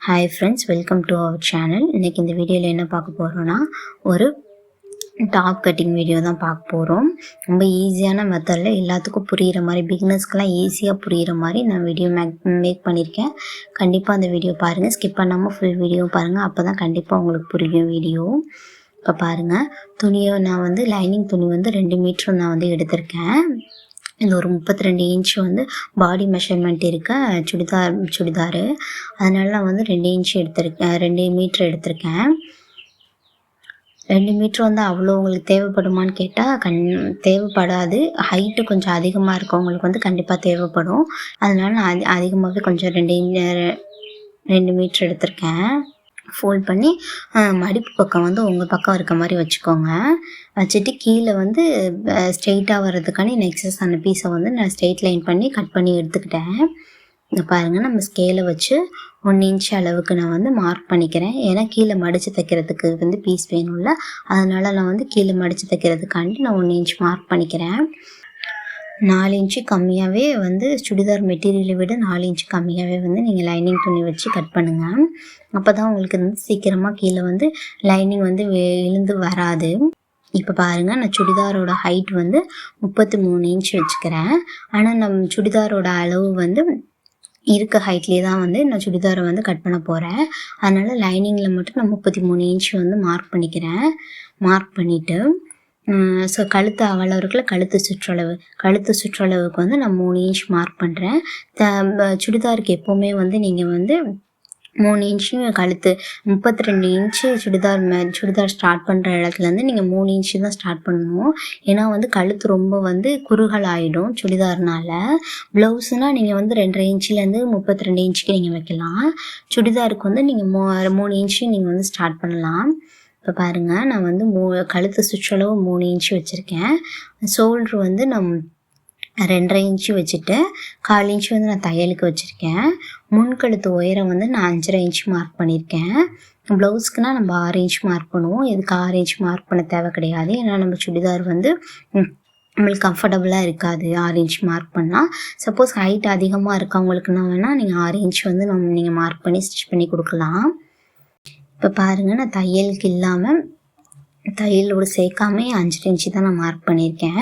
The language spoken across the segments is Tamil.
Hi friends, welcome to our channel. இன்றைக்கி இந்த வீடியோவில் என்ன பார்க்க போகிறோன்னா, ஒரு டாப் கட்டிங் வீடியோ தான் பார்க்க போகிறோம். ரொம்ப ஈஸியான மெத்தடில் எல்லாத்துக்கும் புரிகிற மாதிரி, பிகினர்ஸ்க்கெலாம் ஈஸியாக புரிகிற மாதிரி நான் வீடியோ மேக் பண்ணியிருக்கேன். கண்டிப்பாக அந்த வீடியோ பாருங்கள், ஸ்கிப் பண்ணாமல் ஃபுல் வீடியோ பாருங்கள். அப்போ தான் கண்டிப்பாக உங்களுக்கு புரியும் வீடியோ. இப்போ பாருங்கள், துணியை நான் லைனிங் துணி 2 மீட்டர் நான் எடுத்திருக்கேன். இது ஒரு 32 இன்ச் பாடி மெஷர்மெண்ட் இருக்க சுடிதாரு. அதனால நான் 2 இன்ச் எடுத்திருக்கேன், 2 மீட்டர் எடுத்திருக்கேன். 2 மீட்டர் அவ்வளோ உங்களுக்கு தேவைப்படுமான்னு கேட்டால் தேவைப்படாது. ஹைட்டு கொஞ்சம் அதிகமாக இருக்கவங்களுக்கு கண்டிப்பாக தேவைப்படும். அதனால நான் அதிகமாகவே கொஞ்சம் 2 மீட்டர் எடுத்திருக்கேன். ஃபோல்ட் பண்ணி மடிப்பு பக்கம் உங்கள் பக்கம் இருக்க மாதிரி வச்சுக்கோங்க. வச்சுட்டு கீழே ஸ்ட்ரெயிட்டாக வர்றதுக்கான நெக்ஸஸ் அந்த பீஸை நான் ஸ்ட்ரெயிட் லைன் பண்ணி கட் பண்ணி எடுத்துக்கிட்டேன். இங்கே பாருங்கள், நம்ம ஸ்கேலை வச்சு 1 இன்ச் அளவுக்கு நான் மார்க் பண்ணிக்கிறேன். ஏன்னா கீழே மடித்து தைக்கிறதுக்கு பீஸ் வேணும்ல, அதனால் நான் கீழே மடித்து தைக்கிறதுக்காண்டி நான் 1 இன்ச் மார்க் பண்ணிக்கிறேன். 4 இன்ச்சு கம்மியாகவே சுடிதார் மெட்டீரியலை விட 4 இன்ச்சு கம்மியாகவே நீங்கள் லைனிங் துணி வச்சு கட் பண்ணுங்கள். அப்போ தான் உங்களுக்கு சீக்கிரமாக கீழே லைனிங் இழுந்து வராது. இப்போ பாருங்கள், நான் சுடிதாரோட ஹைட் 33 இன்ச் வச்சுக்கிறேன். ஆனால் நம்ம சுடிதாரோட அளவு இருக்க ஹைட்லேயே தான் நான் சுடிதாரை கட் பண்ண போகிறேன். அதனால் லைனிங்கில் மட்டும் நான் 33 இன்ச் மார்க் பண்ணிக்கிறேன். மார்க் பண்ணிவிட்டு ஸோ கழுத்து அவ்வளோ கழுத்து சுற்றளவுக்கு நான் 3 இன்ச் மார்க் பண்ணுறேன். சுடிதாருக்கு எப்போவுமே நீங்கள் 3 இன்ச்சு கழுத்து 32 இன்ச்சு சுடிதார் ஸ்டார்ட் பண்ணுற இடத்துலேருந்து நீங்கள் 3 இன்ச்சு தான் ஸ்டார்ட் பண்ணணும். ஏன்னா கழுத்து ரொம்ப குறுகல் ஆகிடும் சுடிதார்னால். ப்ளவுஸுனால் நீங்கள் 2.5 இன்ச்சிலேருந்து 32 இன்ச்சுக்கு நீங்கள் வைக்கலாம். சுடிதாருக்கு நீங்கள் 3 இன்ச்சு நீங்கள் ஸ்டார்ட் பண்ணலாம். இப்போ பாருங்கள், நான் கழுத்து சுற்றளவு 3 இன்ச்சு வச்சுருக்கேன். ஷோல்ட்ரு நான் 2.5 இன்ச்சு வச்சுட்டு 1/4 இன்ச்சு நான் தையலுக்கு வச்சுருக்கேன். முன்கழுத்து உயரம் நான் 5.5 இன்ச் மார்க் பண்ணியிருக்கேன். ப்ளவுஸ்க்குனா நம்ம 6 இன்ச் மார்க் பண்ணுவோம். இதுக்கு 6 இன்ச் மார்க் பண்ண தேவை கிடையாது. ஏன்னா நம்ம சுடிதார் நம்மளுக்கு கம்ஃபர்டபுளாக இருக்காது 6 இன்ச் மார்க் பண்ணால். சப்போஸ் ஹைட் அதிகமாக இருக்கவங்களுக்குன்னா வேணால் நீங்கள் 6 இன்ச் நீங்கள் மார்க் பண்ணி ஸ்டிச் பண்ணி கொடுக்கலாம். இப்போ பாருங்கள், நான் தையலுக்கு இல்லாமல் தையலோடு சேர்க்காம 5 இன்ச்சு தான் நான் மார்க் பண்ணியிருக்கேன்.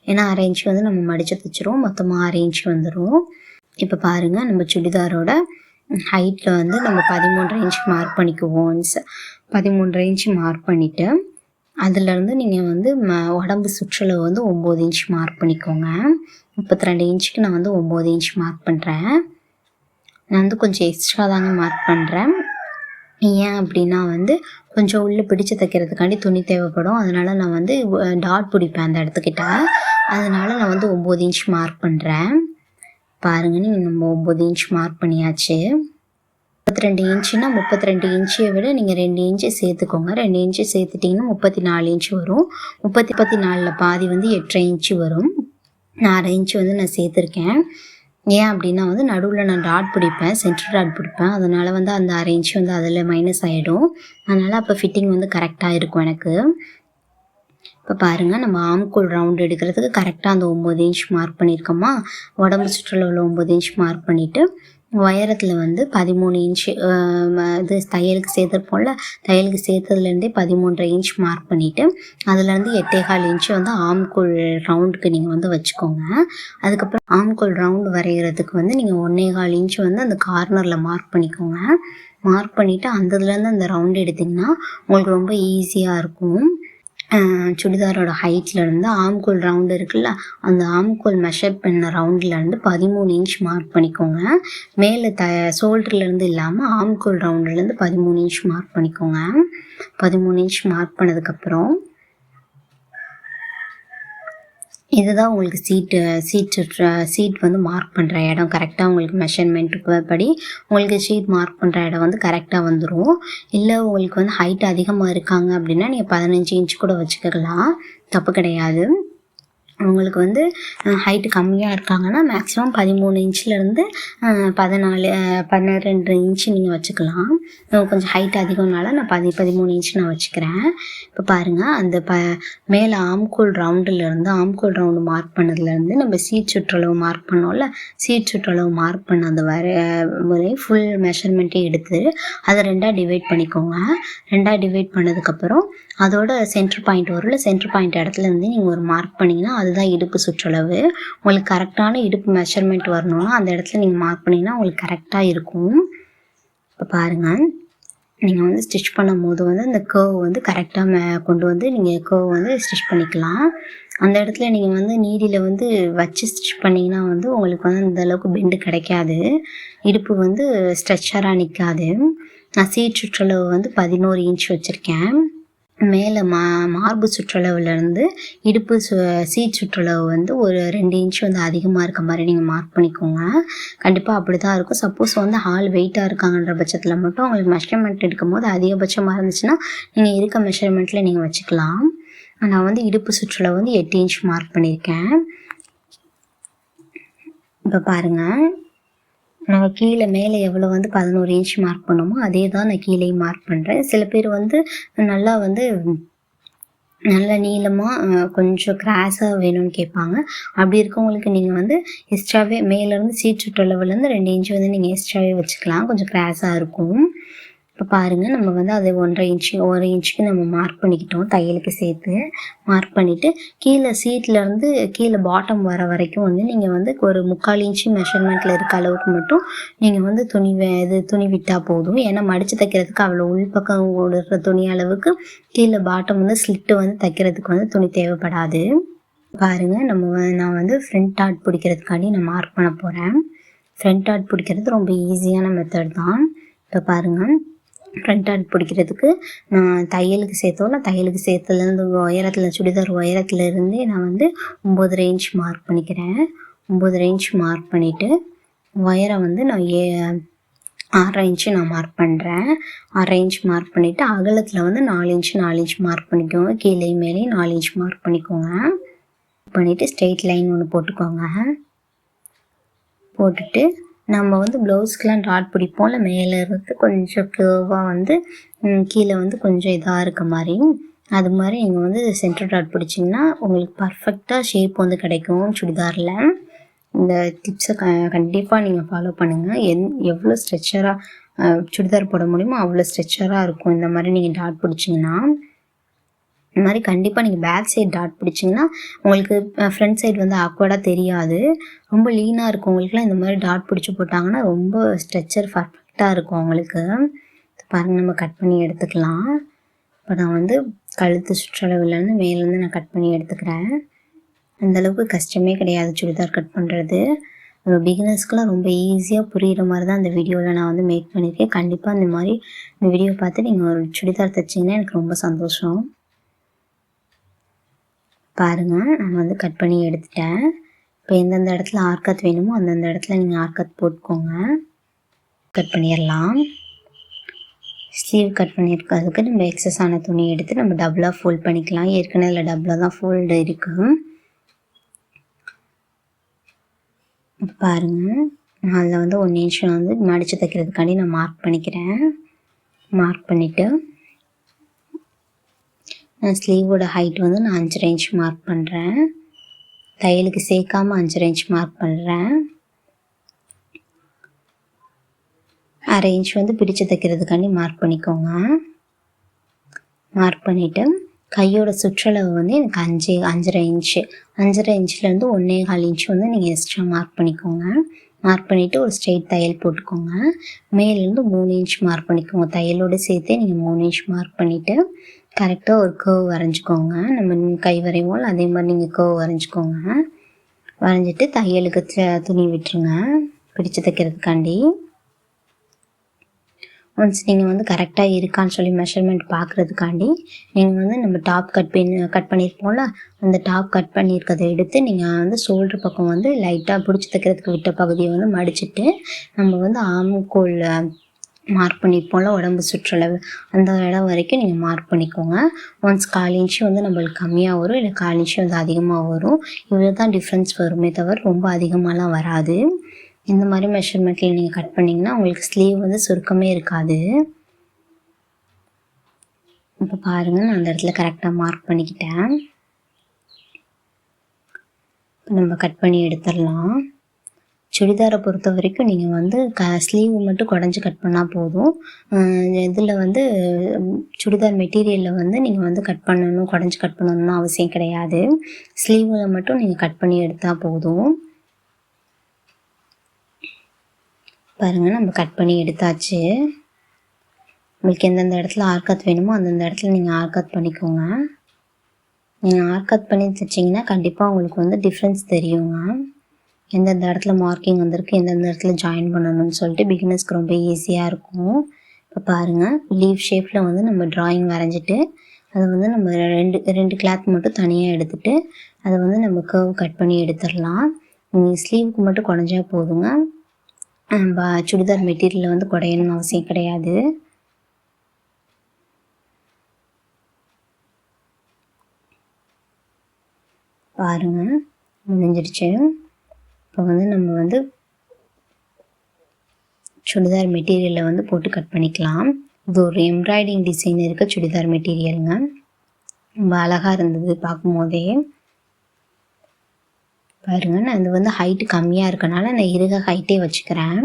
ஏன்னா 1/2 இன்ச்சு நம்ம மடித்து தைச்சிரும், மொத்தமாக 6 இன்ச்சு வந்துடும். இப்போ பாருங்கள், நம்ம சுடிதாரோட ஹைட்டில் நம்ம 13.5 இன்ச் மார்க் பண்ணிக்குவோம். 13.5 இன்ச்சு மார்க் பண்ணிவிட்டு அதுலேருந்து நீங்கள் உடம்பு சுற்றளவு 9 இன்ச் மார்க் பண்ணிக்கோங்க. 32 இன்ச்சுக்கு நான் 9 இன்ச் மார்க் பண்ணுறேன். நான் கொஞ்சம் எக்ஸ்ட்ரா தாங்க மார்க் பண்ணுறேன். ஏன் அப்படின்னா கொஞ்சம் உள்ளே பிடிச்சு தைக்கிறதுக்காண்டி துணி தேவைப்படும். அதனால் நான் டாட் பிடிப்பேன் அந்த இடத்துக்கிட்ட. அதனால் நான் 9 இன்ச் மார்க் பண்ணுறேன். பாருங்கள், நீங்கள் நம்ம 9 இன்ச் மார்க் பண்ணியாச்சு. 32 இன்ச்சுன்னா 32 இன்ச்சை விட நீங்கள் 2 இன்ச்சு சேர்த்துக்கோங்க. 2 இன்ச்சு சேர்த்துட்டிங்கன்னா 34 இன்ச்சு வரும். 34ல் பாதி 8.5 இன்ச்சு வரும். நான் 1/2 இன்ச்சு நான் சேர்த்துருக்கேன். ஏன் அப்படின்னா நடுவில் நான் டாட் பிடிப்பேன், சென்டர் டாட் பிடிப்பேன். அதனால் அந்த 1/2 இன்ச்சு அதில் மைனஸ் ஆகிடும். அதனால் அப்போ ஃபிட்டிங் கரெக்டாக இருக்கும் எனக்கு. இப்போ பாருங்கள், நம்ம ஆம்கோல் ரவுண்ட் எடுக்கிறதுக்கு கரெக்டாக அந்த 9 இன்ச் மார்க் பண்ணியிருக்கோமா. உடம்பு சுற்றளவில் 9 இன்ச் மார்க் பண்ணிவிட்டு உயரத்தில் 13 இன்ச்சு இது தையலுக்கு சேர்த்துருப்போம்ல, தையலுக்கு சேர்த்ததுலேருந்தே 13.5 இன்ச் மார்க் பண்ணிவிட்டு அதுலேருந்து 8.25 இன்ச்சு ஆம்கோல் ரவுண்டுக்கு நீங்கள் வச்சுக்கோங்க. அதுக்கப்புறம் ஆம்கோல் ரவுண்டு வரைகிறதுக்கு நீங்கள் 1.25 இன்ச்சு அந்த கார்னரில் மார்க் பண்ணிக்கோங்க. மார்க் பண்ணிவிட்டு அந்ததுலேருந்து அந்த ரவுண்டு எடுத்திங்கன்னா உங்களுக்கு ரொம்ப ஈஸியாக இருக்கும். சுடிதாரோட ஹைட்லேருந்து ஆம்கோல் ரவுண்டு இருக்குல்ல, அந்த ஆம்கோல் மெஷர் பண்ண ரவுண்ட்லேருந்து 13 இன்ச் மார்க் பண்ணிக்கோங்க. மேலே ஷோல்டர்லேருந்து இல்லாமல் ஆம்கோல் ரவுண்ட்லேருந்து 13 இன்ச் மார்க் பண்ணிக்கோங்க. 13 இன்ச் மார்க் பண்ணதுக்கப்புறம் இதுதான் உங்களுக்கு சீட் மார்க் பண்ணுற இடம். கரெக்டாக உங்களுக்கு மெஷர்மெண்ட்டுக்கு படி உங்களுக்கு ஷீட் மார்க் பண்ணுற இடம் கரெக்டாக வந்துடும். இல்லை உங்களுக்கு ஹைட் அதிகமாக இருக்காங்க அப்படின்னா நீங்கள் 15 இன்ச் கூட வச்சுக்கலாம், தப்பு கிடையாது. உங்களுக்கு வந்து ஹைட்டு கம்மியாக இருக்காங்கன்னா மேக்ஸிமம் 13 இன்ச்சிலேருந்து 12 இன்ச்சு நீங்கள் வச்சுக்கலாம். கொஞ்சம் ஹைட் அதிகம்னால நான் 13 இன்ச்சு நான் வச்சுக்கிறேன். இப்போ பாருங்கள், அந்த மேலே ஆம்கோல் ரவுண்டு மார்க் பண்ணதுலேருந்து நம்ம சீட் சுற்றளவு மார்க் பண்ணோம்ல, சீட் சுற்றளவு மார்க் பண்ண அந்த வரை ஃபுல் மெஷர்மெண்ட்டே எடுத்து அதை 2ஆக டிவைட் பண்ணிக்கோங்க. 2ஆக டிவைட் பண்ணதுக்கப்புறம் அதோட சென்டர் பாயிண்ட் வரும்ல, சென்டர் பாயிண்ட் இடத்துல இருந்து நீங்கள் ஒரு மார்க் பண்ணிங்கன்னா அதுதான் இடுப்பு சுற்றளவு. உங்களுக்கு கரெக்டான இடுப்பு மெஷர்மெண்ட் வரணும்னா அந்த இடத்துல நீங்கள் மார்க் பண்ணிங்கன்னா உங்களுக்கு கரெக்டாக இருக்கும். இப்போ பாருங்கள், நீங்கள் வந்து ஸ்டிச் பண்ணும் போது வந்து அந்த கர்வ் வந்து கரெக்டாக கொண்டு வந்து நீங்கள் கர்வ் வந்து ஸ்டிச் பண்ணிக்கலாம். அந்த இடத்துல நீங்கள் வந்து நீடியில் வந்து வச்சு ஸ்டிச் பண்ணிங்கன்னா வந்து உங்களுக்கு வந்து அந்தளவுக்கு பெண்டு கிடைக்காது, இடுப்பு வந்து ஸ்ட்ரெச்சராக நிற்காது. நான் சீட் சுற்றளவு வந்து 11 இன்ச் வச்சுருக்கேன். மேலே மார்பு சுற்றளவுலேருந்து இடுப்பு சீட் சுற்றளவு வந்து ஒரு 2 இன்ச் வந்து அதிகமாக இருக்க மாதிரி நீங்கள் மார்க் பண்ணிக்கோங்க. கண்டிப்பாக அப்படி தான் இருக்கும். சப்போஸ் வந்து ஆள் வெயிட்டாக இருக்காங்கன்ற பட்சத்தில் மட்டும் உங்களுக்கு மெஷர்மெண்ட் எடுக்கும்போது அதிகபட்சமாக இருந்துச்சுன்னா நீங்கள் இருக்க மெஷர்மெண்ட்டில் நீங்கள் வச்சுக்கலாம். நான் வந்து இடுப்பு சுற்றளவு வந்து 8 இன்ச் மார்க் பண்ணியிருக்கேன். இப்போ பாருங்கள், நம்ம கீழே மேலே எவ்வளோ வந்து 11 இன்ச் மார்க் பண்ணோமோ அதே தான் நான் கீழேயும் மார்க் பண்ணுறேன். சில பேர் வந்து நல்லா வந்து நல்ல நீளமாக கொஞ்சம் கிராஸாக வேணும்னு கேட்பாங்க. அப்படி இருக்கவங்களுக்கு நீங்கள் வந்து எக்ஸ்ட்ராவே மேலேருந்து சீட் சுற்றளவுலேருந்து 2 இன்ச் வந்து நீங்கள் எக்ஸ்ட்ராவே வச்சுக்கலாம், கொஞ்சம் கிராஸாக இருக்கும். இப்போ பாருங்கள், நம்ம வந்து அதை 1 இன்ச்சுக்கு நம்ம மார்க் பண்ணிக்கிட்டோம், தையலுக்கு சேர்த்து மார்க் பண்ணிவிட்டு கீழே சீட்லேருந்து கீழே பாட்டம் வர வரைக்கும் வந்து நீங்கள் வந்து ஒரு 3/4 இன்ச்சு மெஷர்மெண்ட்டில் இருக்க அளவுக்கு மட்டும் நீங்கள் வந்து துணி விட்டால் போதும். ஏன்னா மடித்து தைக்கிறதுக்கு அவ்வளோ உள்பக்கம் ஓடுற துணி அளவுக்கு கீழே பாட்டம் வந்து ஸ்லிட்டு வந்து தைக்கிறதுக்கு வந்து துணி தேவைப்படாது. பாருங்கள், நான் வந்து ஃப்ரண்ட் டாட் பிடிக்கிறதுக்காண்டி நான் மார்க் பண்ண போகிறேன். ஃப்ரண்ட் டாட் பிடிக்கிறது ரொம்ப ஈஸியான மெத்தட் தான். இப்போ பாருங்கள், ஃப்ரண்ட் டாட் பிடிக்கிறதுக்கு நான் தையலுக்கு சேர்த்துலேருந்து உயரத்தில் சுடிதார் உயரத்துலேருந்தே நான் வந்து 9.5 இன்ச் மார்க் பண்ணிக்கிறேன். 9.5 இன்ச் மார்க் பண்ணிவிட்டு உயரம் வந்து நான் 6 இன்ச்சு நான் மார்க் பண்ணுறேன். 6 இன்ச் மார்க் பண்ணிவிட்டு அகலத்தில் வந்து 4 இன்ச் மார்க் பண்ணிக்கோங்க. கீழே மேலேயும் 4 இன்ச் மார்க் பண்ணிவிட்டு ஸ்ட்ரெயிட் லைன் ஒன்று போட்டுக்கோங்க. போட்டுட்டு நம்ம வந்து ப்ளவுஸ்க்கெலாம் டாட் பிடிப்போம்ல, மேலே இருந்து கொஞ்சம் கேர்வாக வந்து கீழே வந்து கொஞ்சம் இதாக இருக்க மாதிரி, அது மாதிரி நீங்கள் வந்து சென்டர் டாட் பிடிச்சிங்கன்னா உங்களுக்கு பர்ஃபெக்டாக ஷேப் வந்து கிடைக்கும் சுடிதாரில். இந்த டிப்ஸை கண்டிப்பாக நீங்கள் ஃபாலோ பண்ணுங்கள். எவ்வளோ ஸ்ட்ரெச்சராக சுடிதார் போட முடியுமோ அவ்வளோ ஸ்ட்ரெச்சராக இருக்கும் இந்த மாதிரி நீங்கள் டாட் பிடிச்சிங்கன்னா. இந்த மாதிரி கண்டிப்பாக நீங்கள் பேக் சைடு டாட் பிடிச்சிங்கன்னா உங்களுக்கு ஃப்ரண்ட் சைடு வந்து ஆக்வர்டாக தெரியாது. ரொம்ப லீனாக இருக்கும் உங்களுக்குலாம் இந்த மாதிரி டாட் பிடிச்சி போட்டாங்கன்னா ரொம்ப ஸ்ட்ரெச்சர் பர்ஃபெக்டாக இருக்கும் அவங்களுக்கு. பாருங்கள், நம்ம கட் பண்ணி எடுத்துக்கலாம். இப்போ நான் வந்து கழுத்து சுற்றளவுலேருந்து மேலேருந்து நான் கட் பண்ணி எடுத்துக்கிறேன். அந்தளவுக்கு கஷ்டமே கிடையாது சுடிதார் கட் பண்ணுறது. ஒரு பிகினர்ஸ்க்குலாம் ரொம்ப ஈஸியாக புரிகிற மாதிரி தான் இந்த வீடியோவில் நான் வந்து மேக் பண்ணியிருக்கேன். கண்டிப்பாக இந்த வீடியோ பார்த்து நீங்கள் ஒரு சுடிதார் தைச்சிங்கன்னா எனக்கு ரொம்ப சந்தோஷம். பாருங்கள், நான் வந்து கட் பண்ணி எடுத்துட்டேன். இப்போ எந்தெந்த இடத்துல ஆர்கத் வேணுமோ அந்தந்த இடத்துல நீங்கள் ஆர்கத் போட்டுக்கோங்க. கட் பண்ணிடலாம். ஸ்லீவ் கட் பண்ணியிருக்கிறதுக்கு நம்ம எக்ஸஸ் ஆன துணி எடுத்து நம்ம டபுளாக ஃபோல்ட் பண்ணிக்கலாம். ஏற்கனவே அதில் டபுளாக தான் ஃபோல்டு இருக்குது. பாருங்கள், நான் அதில் வந்து 1 இன்ச் வந்து மடித்து தைக்கிறதுக்காண்டி நான் மார்க் பண்ணிக்கிறேன். மார்க் பண்ணிவிட்டு நான் ஸ்லீவோட ஹைட் வந்து நான் 5.5 இன்ச் மார்க் பண்ணுறேன். தையலுக்கு சேர்க்காமல் 5.5 இன்ச் மார்க் பண்ணுறேன். 1/2 இன்ச் வந்து பிடிச்சு தைக்கிறதுக்காண்டி மார்க் பண்ணிக்கோங்க. மார்க் பண்ணிவிட்டு கையோட சுற்றளவு வந்து எனக்கு 5.5 இன்ச்சு, 5.5 இன்ச்லேருந்து 1.25 இன்ச் வந்து நீங்கள் எக்ஸ்ட்ரா மார்க் பண்ணிக்கோங்க. மார்க் பண்ணிவிட்டு ஒரு ஸ்ட்ரெயிட் தையல் போட்டுக்கோங்க. மேலேருந்து 3 இன்ச் மார்க் பண்ணிக்கோங்க. தையலோடு சேர்த்தே நீங்கள் 3 இன்ச் மார்க் பண்ணிவிட்டு கரெக்டாக ஒரு கர்வ் வரைஞ்சிக்கோங்க. நம்ம கை வரைவோம் அதே மாதிரி நீங்கள் கர்வ் வரைஞ்சிக்கோங்க. வரைஞ்சிட்டு தையலுக்கு துணி விட்டுருங்க பிடிச்சு தைக்கிறதுக்காண்டி. ஒன்ஸ் நீங்கள் வந்து கரெக்டாக இருக்கான்னு சொல்லி மெஷர்மெண்ட் பார்க்குறதுக்காண்டி நீங்கள் வந்து நம்ம டாப் கட் பண்ணியிருப்போம்ல, அந்த டாப் கட் பண்ணியிருக்கிறத எடுத்து நீங்கள் வந்து ஷோல்டர் பக்கம் வந்து லைட்டாக பிடிச்சி தைக்கிறதுக்கு விட்ட பகுதியை வந்து மடிச்சுட்டு நம்ம வந்து மார்க் பண்ணிப்போம்ல உடம்பு சுற்றளவு, அந்த இடம் வரைக்கும் நீங்கள் மார்க் பண்ணிக்கோங்க. ஒன்ஸ் 1/4 இன்ச்சு வந்து நம்மளுக்கு கம்மியாக வரும், இல்லை 1/4 இன்ச்சு வந்து அதிகமாக வரும். இவ்வளோ தான் டிஃப்ரென்ஸ் வருமே தவிர ரொம்ப அதிகமாகலாம் வராது. இந்த மாதிரி மெஷர்மெண்ட்டில் நீங்கள் கட் பண்ணிங்கன்னா உங்களுக்கு ஸ்லீவ் வந்து சுருக்கமே இருக்காது. இப்போ பாருங்கள், நான் அந்த இடத்துல கரெக்டாக மார்க் பண்ணிக்கிட்டேன். இப்போ நம்ம கட் பண்ணி எடுத்துடலாம். சுடிதாரை பொறுத்த வரைக்கும் நீங்கள் வந்து ஸ்லீவ் மட்டும் குடஞ்சி கட் பண்ணால் போதும். இதில் வந்து சுடிதார் மெட்டீரியலில் வந்து நீங்கள் வந்து கட் பண்ணணும், குடஞ்சி கட் பண்ணணும்னு அவசியம் கிடையாது. ஸ்லீவில் மட்டும் நீங்கள் கட் பண்ணி எடுத்தால் போதும். பாருங்கள், நம்ம கட் பண்ணி எடுத்தாச்சு. உங்களுக்கு எந்தெந்த இடத்துல ஆர்காத் வேணுமோ அந்தந்த இடத்துல நீங்கள் ஆர்காத் பண்ணிக்கோங்க. நீங்கள் ஆர்காத் பண்ணி தைச்சிங்கன்னா கண்டிப்பாக உங்களுக்கு வந்து டிஃப்ரென்ஸ் தெரியுங்க. எந்தெந்த இடத்துல மார்க்கிங் வந்திருக்கு, எந்தெந்த இடத்துல ஜாயின் பண்ணணும்னு சொல்லிட்டு பிகினர்ஸ்க்கு ரொம்ப ஈஸியாக இருக்கும். இப்போ பாருங்கள், லீவ் ஷேப்பில் வந்து நம்ம ட்ராயிங் வரைஞ்சிட்டு அதை வந்து நம்ம ரெண்டு கிளாத் மட்டும் தனியாக எடுத்துகிட்டு அதை வந்து நம்ம கர்வ் கட் பண்ணி எடுத்துடலாம். நீங்கள் ஸ்லீவுக்கு மட்டும் குடஞ்சா போதுங்க. சுடிதார் மெட்டீரியலில் வந்து குடையணும்னு அவசியம் கிடையாது. பாருங்கள், முடிஞ்சிடுச்சு. இப்போ வந்து நம்ம வந்து சுடிதார் மெட்டீரியலில் வந்து போட்டு கட் பண்ணிக்கலாம். இது ஒரு எம்ப்ராய்டிங் டிசைன் இருக்க சுடிதார் மெட்டீரியலுங்க. ரொம்ப அழகாக இருந்தது பார்க்கும்போதே. பாருங்கள், நான் இது வந்து ஹைட்டு கம்மியாக இருக்கனால நான் இருக ஹைட்டே வச்சுக்கிறேன்.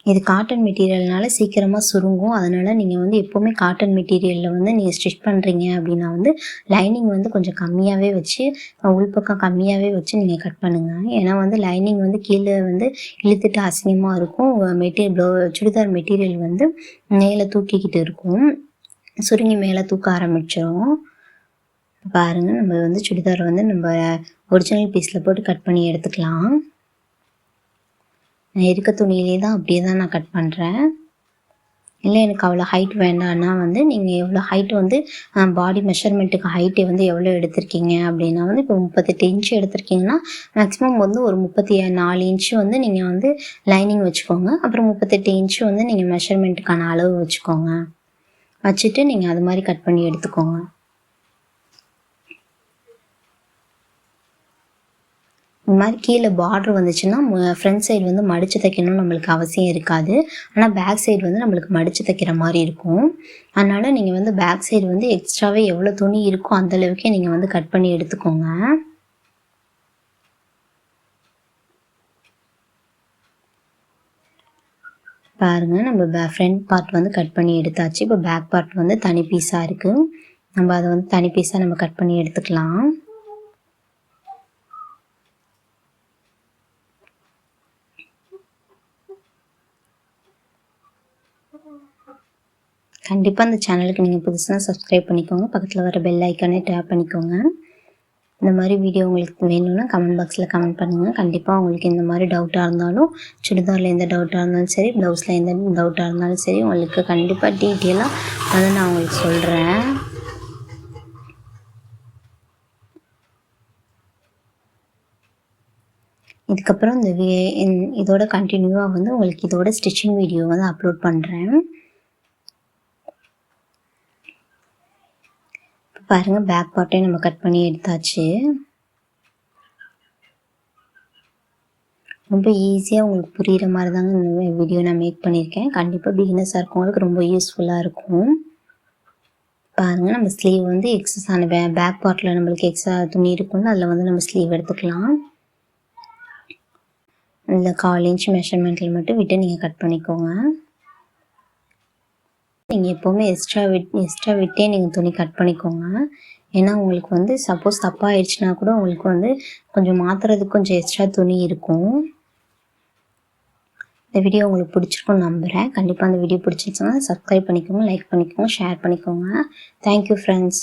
இது காட்டன் மெட்டீரியல்னால சீக்கிரமாக சுருங்கும். அதனால் நீங்கள் வந்து எப்போவுமே காட்டன் மெட்டீரியலில் வந்து நீங்கள் ஸ்டிச் பண்ணுறீங்க அப்படின்னா வந்து லைனிங் வந்து கொஞ்சம் கம்மியாகவே வச்சு, உள்பக்கம் கம்மியாகவே வச்சு நீங்கள் கட் பண்ணுங்கள். ஏன்னா வந்து லைனிங் வந்து கீழே வந்து இழுத்துட்டு அசிங்கமாக இருக்கும். சுடிதார் மெட்டீரியல் வந்து மேலே தூக்கிக்கிட்டு இருக்கும், சுருங்கி மேலே தூக்க ஆரம்பிச்சிடும். பாருங்கள், நம்ம வந்து சுடிதார் வந்து நம்ம ஒரிஜினல் பீஸில் போட்டு கட் பண்ணி எடுத்துக்கலாம். நான் இருக்க துணியிலே தான் அப்படியே தான் நான் கட் பண்ணுறேன். இல்லை எனக்கு அவ்வளோ ஹைட் வேண்டான்னா வந்து நீங்கள் எவ்வளோ ஹைட் வந்து பாடி மெஷர்மெண்ட்டுக்கு ஹைட்டை வந்து எவ்வளோ எடுத்திருக்கீங்க அப்படின்னா வந்து இப்போ 38 இன்ச்சு எடுத்திருக்கீங்கன்னா மேக்ஸிமம் வந்து ஒரு 34 இன்ச்சு வந்து நீங்கள் வந்து லைனிங் வச்சுக்கோங்க. அப்புறம் 38 இன்ச்சு வந்து நீங்கள் மெஷர்மெண்ட்டுக்கான அளவு வச்சுக்கோங்க. வச்சுட்டு நீங்கள் அது மாதிரி கட் பண்ணி எடுத்துக்கோங்க. இந்த மாதிரி கீழே பார்ட்ரு வந்துச்சுன்னா ஃப்ரண்ட் சைடு வந்து மடித்து தைக்கணும்னு நம்மளுக்கு அவசியம் இருக்காது. ஆனால் பேக் சைடு வந்து நம்மளுக்கு மடித்து தைக்கிற மாதிரி இருக்கும். அதனால் நீங்கள் வந்து பேக் சைடு வந்து எக்ஸ்ட்ராவே எவ்வளோ துணி இருக்கோ அந்தளவுக்கே நீங்கள் வந்து கட் பண்ணி எடுத்துக்கோங்க. பாருங்கள், நம்ம ஃப்ரண்ட் பார்ட் வந்து கட் பண்ணி எடுத்தாச்சு. இப்போ பேக் பார்ட் வந்து தனி பீஸாக இருக்குது. நம்ம அதை வந்து தனி பீஸாக நம்ம கட் பண்ணி எடுத்துக்கலாம். கண்டிப்பாக இந்த சேனலுக்கு நீங்கள் புதுசாக சப்ஸ்கிரைப் பண்ணிக்கோங்க. பக்கத்தில் வர பெல் ஐக்கானே டேப் பண்ணிக்கோங்க. இந்த மாதிரி வீடியோ உங்களுக்கு வேணும்னா கமெண்ட் பாக்ஸில் கமெண்ட் பண்ணுங்கள். கண்டிப்பாக உங்களுக்கு இந்த மாதிரி டவுட்டாக இருந்தாலும், சுடிதாரில் எந்த டவுட்டாக இருந்தாலும் சரி, ப்ளவுஸில் எந்த டவுட்டாக இருந்தாலும் சரி, உங்களுக்கு கண்டிப்பாக டீட்டெயிலாக வந்து நான் உங்களுக்கு சொல்கிறேன். இதுக்கப்புறம் இதோட கண்டினியூவாக வந்து உங்களுக்கு இதோட ஸ்டிச்சிங் வீடியோ வந்து அப்லோட் பண்ணுறேன். பாருங்கள், பேக் பார்ட்டையும் நம்ம கட் பண்ணி எடுத்தாச்சு. ரொம்ப ஈஸியாக உங்களுக்கு புரிகிற மாதிரி தாங்க இந்த வீடியோ நான் மேக் பண்ணியிருக்கேன். கண்டிப்பாக பிகினர்ஸாக இருக்கவங்களுக்கு ரொம்ப யூஸ்ஃபுல்லாக இருக்கும். பாருங்கள், நம்ம ஸ்லீவ் வந்து எக்ஸஸான பேக் பார்ட்டில் நம்மளுக்கு எக்ஸ்ட்ரா துணி இருக்கும்ல, அதில் வந்து நம்ம ஸ்லீவ் எடுத்துக்கலாம். இல்லை 1/4 இன்ச் மெஷர்மெண்ட்டில் மட்டும் விட்டு நீங்கள் கட் பண்ணிக்கோங்க. நீங்கள் எப்போவுமே எக்ஸ்ட்ரா விட்டே நீங்கள் துணி கட் பண்ணிக்கோங்க. ஏன்னா உங்களுக்கு வந்து சப்போஸ் தப்பாக ஆயிடுச்சுன்னா கூட உங்களுக்கு வந்து கொஞ்சம் மாற்றுறதுக்கு கொஞ்சம் எக்ஸ்ட்ரா துணி இருக்கும். இந்த வீடியோ உங்களுக்கு பிடிச்சிருக்குன்னு நம்புகிறேன். கண்டிப்பாக அந்த வீடியோ பிடிச்சிருச்சுன்னா சப்ஸ்கிரைப் பண்ணிக்கோங்க, லைக் பண்ணிக்கோங்க, ஷேர் பண்ணிக்கோங்க. Thank you friends.